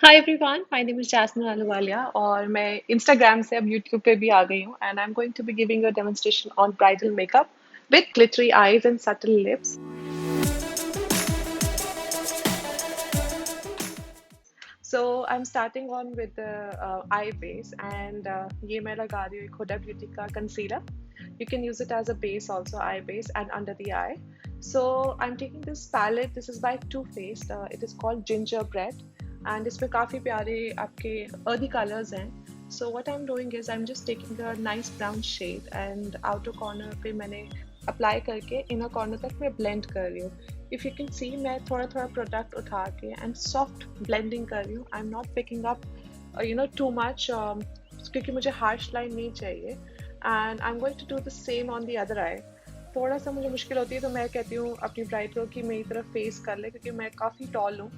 Hi everyone, my name is Jasmine Ahluwalia और मैं Instagram से अब यूट्यूब पे भी आ गई हूँ and I am going to be giving a demonstration on bridal makeup with glittery eyes and subtle lips. So I'm starting on with the eye base and ये मैं लगा रही हूँ एक Huda Beauty का concealer. You can use it as a base also, eye base and under the eye. So I'm taking this palette. This is by Too Faced. It is called Gingerbread and इसमें काफ़ी प्यारे आपके earthy colors हैं. So what I'm doing is I'm just taking a nice brown shade and outer corner पे मैंने apply करके inner corner तक मैं blend कर रही हूँ. इफ़ यू कैन सी मैं थोड़ा थोड़ा प्रोडक्ट उठा के एंड सॉफ्ट ब्लेंडिंग कर रही हूँ. I am not picking up too much क्योंकि मुझे हार्श लाइन नहीं चाहिए and I am going to do the same on the other eye. थोड़ा सा मुझे मुश्किल होती है तो मैं कहती हूँ अपनी ब्राइड को कि मेरी तरफ फेस कर ले क्योंकि मैं काफ़ी टॉल हूँ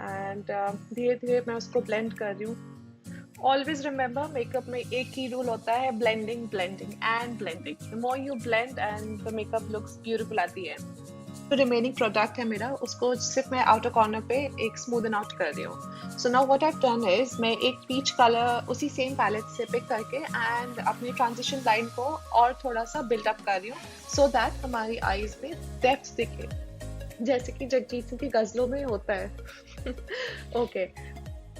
एंड धीरे धीरे मैं उसको ब्लेंड कर रही हूँ. ऑलवेज रिमेंबर मेकअप में एक ही रूल होता है, blending blending and blending. The more you blend and the makeup looks beautiful at the end. जो रिमेनिंग प्रोडक्ट है मेरा उसको सिर्फ मैं आउटर कॉर्नर पे एक स्मूदन आउट कर रही हूँ. So now what I have done is मैं एक पीच कलर उसी सेम पैलेट से पिक करके एंड अपनी ट्रांजिशन लाइन को और थोड़ा सा बिल्डअप कर रही हूँ सो दैट हमारी आईज में डेप्थ दिखे जैसे कि जगजीत सिंह की गजलों में होता है. ओके.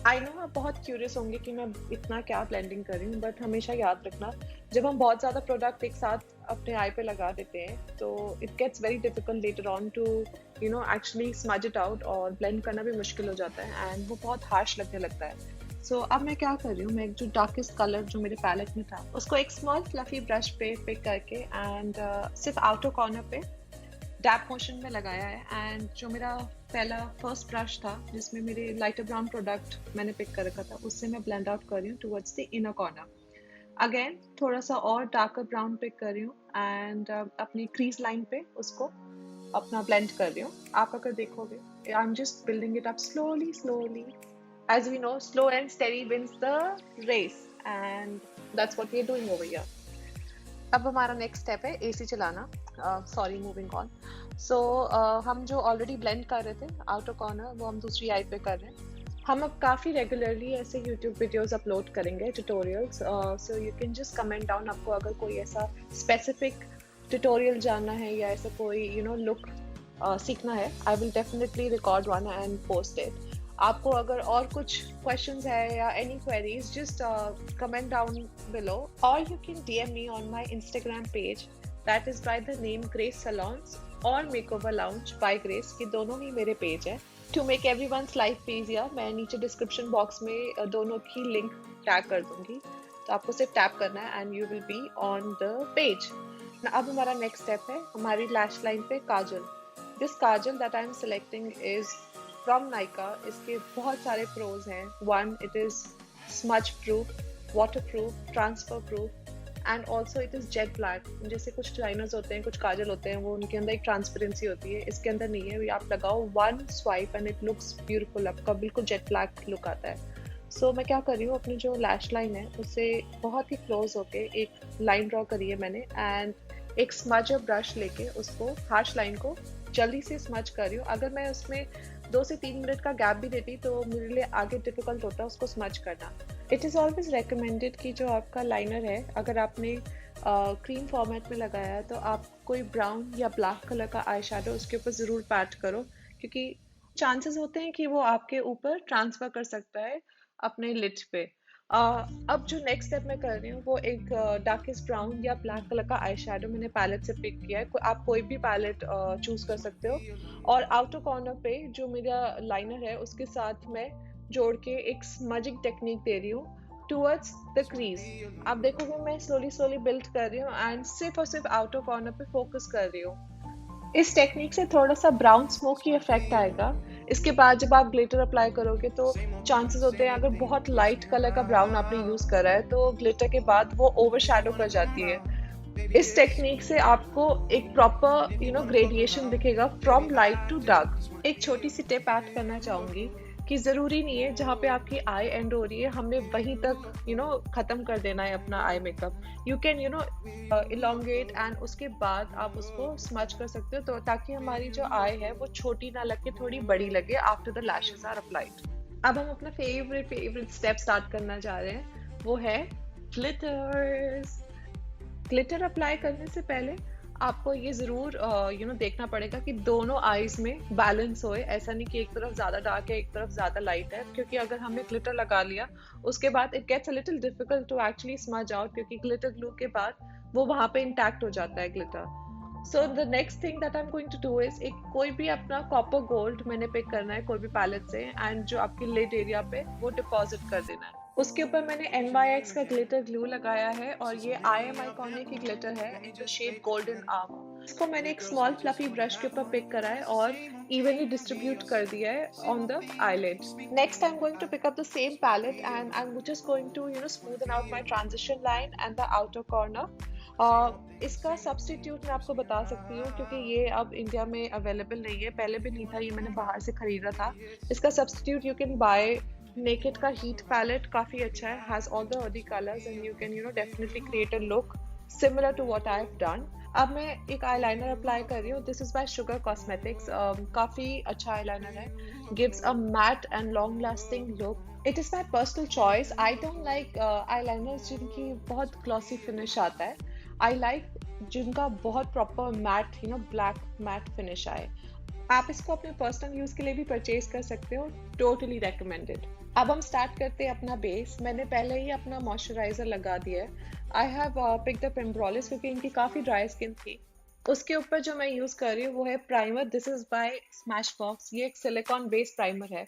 आई नो आप बहुत क्यूरियस होंगे कि मैं इतना क्या ब्लेंडिंग कर रही हूँ, बट हमेशा याद रखना जब हम बहुत ज़्यादा प्रोडक्ट एक साथ अपने आई पे लगा देते हैं तो it gets very difficult later on to actually smudge it out और ब्लेंड करना भी मुश्किल हो जाता है एंड वो बहुत हार्श लगने लगता है. सो अब मैं क्या कर रही हूँ, मैं जो डार्केस्ट कलर जो मेरे पैलेट में था उसको एक स्मॉल फ्लफी ब्रश पे पिक करके एंड सिर्फ आउटर कॉर्नर पे डैप मोशन में लगाया है एंड जो मेरा पहला फर्स्ट ब्रश था जिसमें मेरे लाइटर ब्राउन प्रोडक्ट मैंने पिक कर रखा था उससे मैं ब्लेंड आउट कर रही हूँ towards the inner corner. Again थोड़ा सा और डार्कर ब्राउन पिक कर रही हूँ एंड अपनी क्रीज लाइन पे उसको अपना ब्लेंड कर रही हूँ. आप अगर देखोगे I am just building it up slowly slowly. As we know slow and steady wins the race and that's what we are doing over here. अब हमारा नेक्स्ट स्टेप है एसी चलाना. Sorry, moving on. सो हम जो already blend कर रहे थे outer corner वो हम दूसरी आई पे कर रहे हैं. हम अब काफ़ी रेगुलरली ऐसे यूट्यूब वीडियोस अपलोड करेंगे tutorials. So you can just comment down आपको अगर कोई ऐसा स्पेसिफिक ट्यूटोरियल जानना है या ऐसा कोई लुक सीखना है. I will definitely record one and post it. आपको अगर और कुछ क्वेश्चंस है या any queries just comment down below और you can DM me on my Instagram page that is by the name Grace salons और मेकओवर लाउंज बाय ग्रेस. ये दोनों ही मेरे पेज है. To make everyone's life easier मैं नीचे description box में दोनों की लिंक टैग कर दूंगी तो आपको सिर्फ टैप करना है and you will be on the page. अब हमारा नेक्स्ट स्टेप है हमारी लैश लाइन पे kajal. This kajal that I am selecting is from Nykaa. इसके बहुत सारे प्रोज हैं. One, it is smudge proof, water proof, transfer proof and also it is jet black. जैसे कुछ लाइनर्स होते हैं, कुछ काजल होते हैं, वो उनके अंदर एक ट्रांसपेरेंसी होती है, इसके अंदर नहीं है. आप लगाओ one swipe and it looks beautiful. आपका बिल्कुल जेट ब्लैक लुक आता है. सो मैं क्या कर रही हूँ, अपनी जो लैश लाइन है उससे बहुत ही क्लोज होके एक लाइन ड्रॉ करी है मैंने एंड एक स्मजर ब्रश लेके उसको हार्श लाइन को जल्दी से स्मज कर रही हूँ. अगर मैं उसमें 2 से 3 मिनट का गैप भी देती तो मेरे लिए आगे डिफिकल्ट होता उसको स्मज करना. इट इज़ ऑलवेज रिकमेंडेड कि जो आपका लाइनर है अगर आपने क्रीम फॉर्मेट में लगाया है तो आप कोई ब्राउन या ब्लैक कलर का आई शेडो उसके ऊपर ज़रूर पैट करो क्योंकि चांसेस होते हैं कि वो आपके ऊपर ट्रांसफ़र कर सकता है अपने लिड पे. अब जो नेक्स्ट स्टेप मैं कर रही हूँ वो एक डार्केस्ट ब्राउन या ब्लैक कलर का आई शेडो मैंने पैलेट से पिक किया है. आप कोई भी पैलेट चूज कर सकते हो और आउटर कॉर्नर पे जो मेरा लाइनर है उसके साथ मैं जोड़ के एक स्मजिंग टेक्निक दे रही हूँ टूवर्ड्स द क्रीज. आप देखोगे मैं स्लोली स्लोली बिल्ड कर रही हूँ एंड सिर्फ और सिर्फ आउटर कॉर्नर पे फोकस कर रही हूँ. इस टेक्निक से थोड़ा सा ब्राउन स्मोकी इफेक्ट आएगा. इसके बाद जब आप ग्लिटर अप्लाई करोगे तो चांसेस होते हैं अगर बहुत लाइट कलर का ब्राउन आपने यूज करा है तो ग्लिटर के बाद वो ओवरशैडो कर जाती है. इस टेक्निक से आपको एक प्रॉपर ग्रेडिएशन दिखेगा फ्रॉम लाइट टू डार्क. एक छोटी सी टिप ऐड करना चाहूंगी कि ज़रूरी नहीं है जहाँ पे आपकी आई एंड हो रही है हमने वहीं तक ख़त्म कर देना है अपना eye makeup. You can elongate and उसके बाद आप उसको स्मच कर सकते हो तो ताकि हमारी जो आई है वो छोटी ना लगे, थोड़ी बड़ी लगे after the lashes are applied. अब हम अपना फेवरेट स्टेप स्टार्ट करना जा रहे हैं, वो है ग्लिटर्स। ग्लिटर अप्लाई करने से पहले आपको ये ज़रूर देखना पड़ेगा कि दोनों आईज में बैलेंस होए। ऐसा नहीं कि एक तरफ ज़्यादा डार्क है, एक तरफ ज़्यादा लाइट है, क्योंकि अगर हमने ग्लिटर लगा लिया उसके बाद it gets a little difficult to actually smudge out, क्योंकि ग्लिटर ग्लू के बाद वो वहाँ पे इंटैक्ट हो जाता है glitter. So the next thing that I am going to do is, एक कोई भी अपना कॉपर गोल्ड मैंने पिक करना है कोई भी पैलेट से, एंड जो आपकी लिड एरिया पे वो डिपॉजिट कर देना है। उसके ऊपर मैंने NYX का ग्लिटर ग्लू लगाया है, और ये IM Iconic की ग्लिटर है in the shade golden armour. इसको मैंने एक स्मॉल फ्लफी ब्रश के ऊपर पिक करा है और इवनली डिस्ट्रीब्यूट कर दिया है on the eyelid. Next I am going to pick up the same palette and I am just going to smoothen out my transition line and the outer corner. इसका substitute मैं आपको बता सकती हूँ, क्योंकि ये अब इंडिया में अवेलेबल नहीं है, पहले भी नहीं था, ये मैंने बाहर से खरीदा था। इसका substitute you can buy Naked का हीट पैलेट, काफी अच्छा है, has all the earthy colours and you can definitely create a look similar to what I have done. अब मैं एक आईलाइनर अप्लाई कर रही हूँ, this is by Sugar Cosmetics. काफी अच्छा आईलाइनर है, gives a matte and long lasting look. It is my personal choice, I don't like eyeliners जिनकी बहुत ग्लॉसी फिनिश आता है, आई लाइक जिनका बहुत proper matte black matte finish आए। आप इसको अपने पर्सनल यूज के लिए भी परचेज कर सकते हो, टोटली रेकमेंडेड। अब हम स्टार्ट करते हैं अपना बेस। मैंने पहले ही अपना मॉइस्चराइजर लगा दिया है, आई हैव पिक्ड अप एम्ब्रोलिस, क्योंकि इनकी काफ़ी ड्राई स्किन थी। उसके ऊपर जो मैं यूज़ कर रही हूँ वो है primer, this is by Smashbox. ये एक सिलिकॉन बेस्ड प्राइमर है।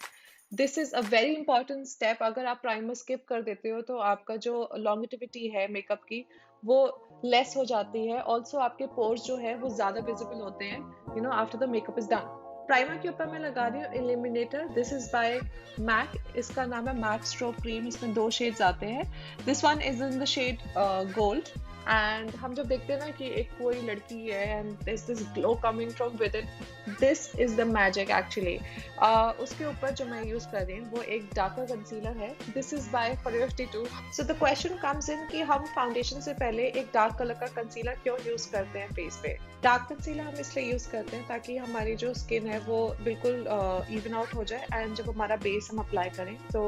This is a very important step, अगर आप प्राइमर स्किप कर देते हो तो आपका जो लॉन्गेटिविटी है मेकअप की वो लेस हो जाती है। ऑल्सो आपके पोर्स जो है वो ज़्यादा विजिबल होते हैं after the makeup is done. Primer के ऊपर मैं लगा रही हूँ illuminator, this is by MAC, इसका नाम है मैक स्ट्रोक क्रीम। इसमें 2 शेड्स आते हैं, this one is in the shade gold. And हम जब देखते हैं ना कि एक कोई लड़की है and this glow coming from with it, this is the magic actually. उसके ऊपर जो मैं यूज कर रही हूँ वो एक डार्कर कंसीलर है, this is bye Forever 52। So the question comes in कि हम फाउंडेशन से पहले एक डार्क कलर का कंसीलर क्यों यूज करते हैं फेस पे। डार्क कंसीलर हम इसलिए यूज करते हैं ताकि हमारी जो स्किन है वो बिल्कुल इवन आउट हो जाए, एंड जब हमारा बेस हम अप्लाई करें तो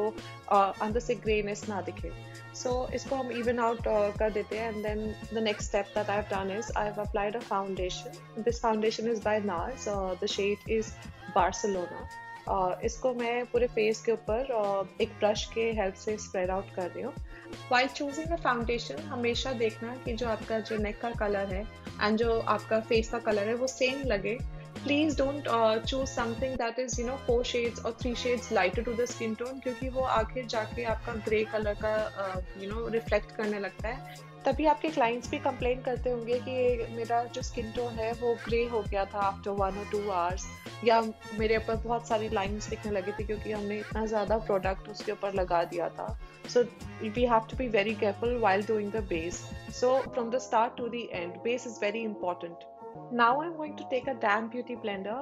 अंदर से ग्रेनेस ना दिखे। सो इसको हम इवन आउट कर देते हैं। And then the next step that I have done is I have applied a foundation. This foundation is by NARS, the shade is Barcelona. इसको मैं पूरे फेस के ऊपर एक ब्रश के हेल्प से स्प्रेड आउट कर रही हूँ। वाइल चूजिंग अ फाउंडेशन हमेशा देखना कि जो आपका जो नेक का कलर है एंड जो आपका फेस का कलर है वो सेम लगे। Please don't choose something that is 4 shades और 3 shades lighter to the skin tone, क्योंकि वो आखिर जाके आपका ग्रे कलर का रिफ्लेक्ट करने लगता है। तभी आपके क्लाइंट्स भी कंप्लेन करते होंगे कि मेरा जो स्किन टोन है वो ग्रे हो गया था आफ्टर 1 or 2 hours, या मेरे ऊपर बहुत सारी लाइंस दिखने लगी थी क्योंकि हमने इतना ज़्यादा प्रोडक्ट उसके ऊपर लगा दिया था। So we have to be very careful while doing the base. So from the start to the end, base is very important. Now I'm going to take a damp beauty blender.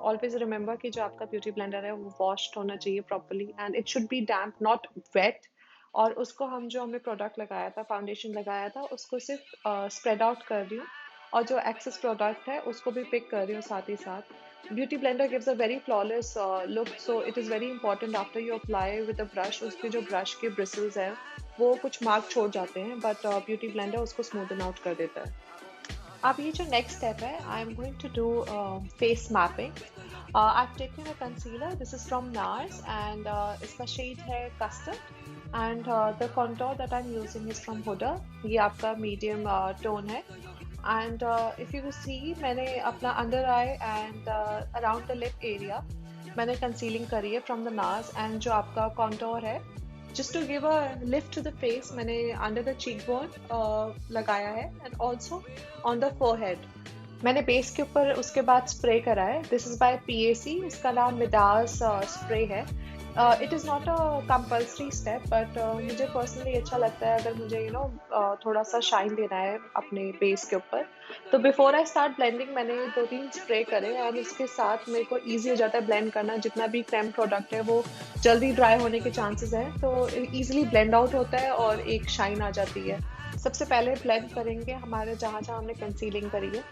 Always remember कि जो आपका beauty blender है वो washed होना चाहिए properly and it should be damp, not wet. और उसको हम जो हमने प्रोडक्ट लगाया था, फाउंडेशन लगाया था, उसको सिर्फ स्प्रेड आउट कर रही हूँ, और जो एक्सेस प्रोडक्ट है उसको भी पिक कर रही हूँ साथ ही साथ। Beauty blender gives a very flawless look, so it is very important after you apply with a brush, उसके जो ब्रश के ब्रिसल्स हैं वो कुछ मार्क छोड़ जाते हैं, बट ब्यूटी ब्लेंडर उसको स्मूदन आउट कर देता है। अब ये जो नेक्स्ट स्टेप है, I am going to do face mapping. I've taken a concealer, this is from NARS, and इसका शेड है custard, and the contour that I'm using is from Huda, ये आपका medium tone है। And if you see, मैंने अपना under eye and around the lip area मैंने concealing करी है from the NARS, and जो आपका contour है, just to give a lift to the face, मैंने under the cheekbone लगाया है, and also on the forehead। मैंने बेस के ऊपर उसके बाद स्प्रे करा है, दिस इज़ बाय PAC, इसका नाम मिडास स्प्रे है। It is not a compulsory step, but मुझे पर्सनली अच्छा लगता है अगर मुझे थोड़ा सा शाइन देना है अपने बेस के ऊपर। तो बिफोर आई स्टार्ट ब्लेंडिंग मैंने 2-3 स्प्रे करे, एंड उसके साथ मेरे को ईजी हो जाता है ब्लेंड करना। जितना भी क्रेम प्रोडक्ट है वो जल्दी ड्राई होने के चांसेस हैं, तो ईजिली ब्लेंड आउट होता है और एक शाइन आ जाती है। सबसे पहले ब्लेंड करेंगे हमारे जहाँ जहाँ हमने कंसीलिंग करी है।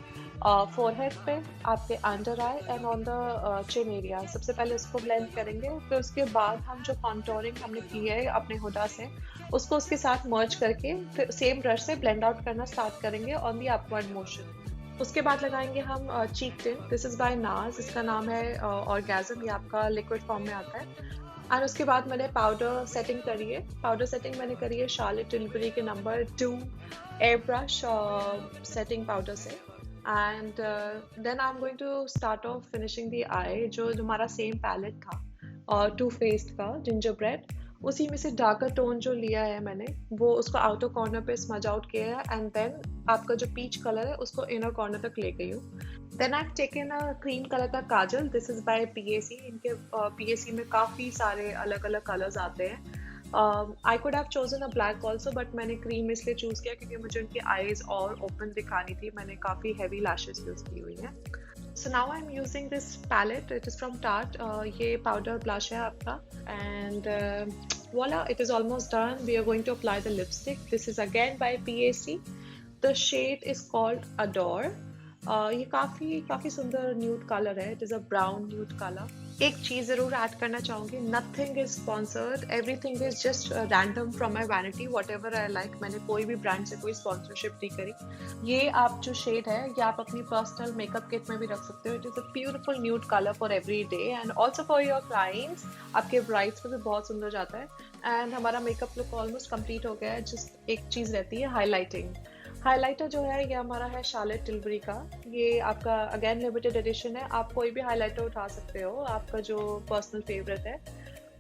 फोरहेड पे, आपके under I and on the chin area. सबसे पहले उसको ब्लेंड करेंगे, फिर उसके बाद हम जो कॉन्टोरिंग हमने की है अपने हुडा से, उसको उसके साथ मर्ज करके फिर सेम ब्रश से ब्लेंड आउट करना स्टार्ट करेंगे ऑन दी अपवर्ड मोशन। उसके बाद लगाएंगे हम चीक टिंट। दिस इज़ बाय नाज, इसका नाम है ऑर्गेज़म, ये आपका लिक्विड फॉर्म में आता है। एंड उसके बाद मैंने पाउडर सेटिंग करी है। पाउडर सेटिंग मैंने करी है शार्लेट टिल्बरी के number 2 air brush setting powder से। And then I am going to start off finishing the eye, जो हमारा सेम पैलेट था और टू फेस्ड का जिंजर ब्रेड, उसी में से डार्कर टोन जो लिया है मैंने, वो उसको आउटर कॉर्नर पे स्मज आउट किया है एंड देन आपका जो पीच कलर है उसको इनर कॉर्नर तक ले गई हूँ। Then I have taken a cream colour का kajal, this is by PAC. इनके पीएसी में काफ़ी सारे अलग अलग कलर्स आते हैं। I could have chosen a black also, but मैंने क्रीम इसलिए चूज़ किया क्योंकि मुझे उनकी आईज और ओपन दिखानी थी। मैंने काफ़ी हैवी लैशेस यूज़ की हुई हैं। So now I'm using this palette. It is from Tarte. ये powder blush है आपका, and voila, it is almost done. We are going to apply the lipstick. This is again by PAC. The shade is called Adore. ये काफ़ी काफ़ी सुंदर nude colour है। It is a brown nude colour. एक चीज़ ज़रूर add करना चाहूँगी, nothing is sponsored, everything is just random from my vanity, what ever I like. मैंने कोई भी ब्रांड से कोई स्पॉन्सरशिप नहीं करी। ये आप जो शेड है ये आप अपनी पर्सनल मेकअप किट में भी रख सकते हो। It is a beautiful nude colour for every day and also for your clients. आपके ब्राइड्स पे भी बहुत सुंदर जाता है। एंड हमारा मेकअप लुक ऑलमोस्ट कंप्लीट हो गया है। जस्ट एक चीज़ रहती है, हाईलाइटिंग। हाइलाइटर जो है ये हमारा है शार्लेट टिल्बरी का। ये आपका अगेन लिमिटेड एडिशन है। आप कोई भी हाइलाइटर उठा सकते हो, आपका जो पर्सनल फेवरेट है,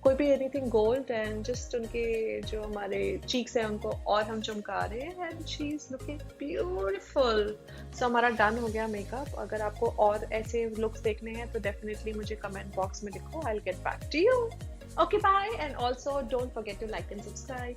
कोई भी एनीथिंग गोल्ड, एंड जस्ट उनके जो हमारे चीक्स हैं उनको और हम चमका रहे हैं and she is looking beautiful. So हमारा डन हो गया मेकअप। अगर आपको और ऐसे लुक्स देखने हैं तो डेफिनेटली मुझे कमेंट बॉक्स में लिखो, I will get back to you. Okay bye, and also don't forget to like and subscribe.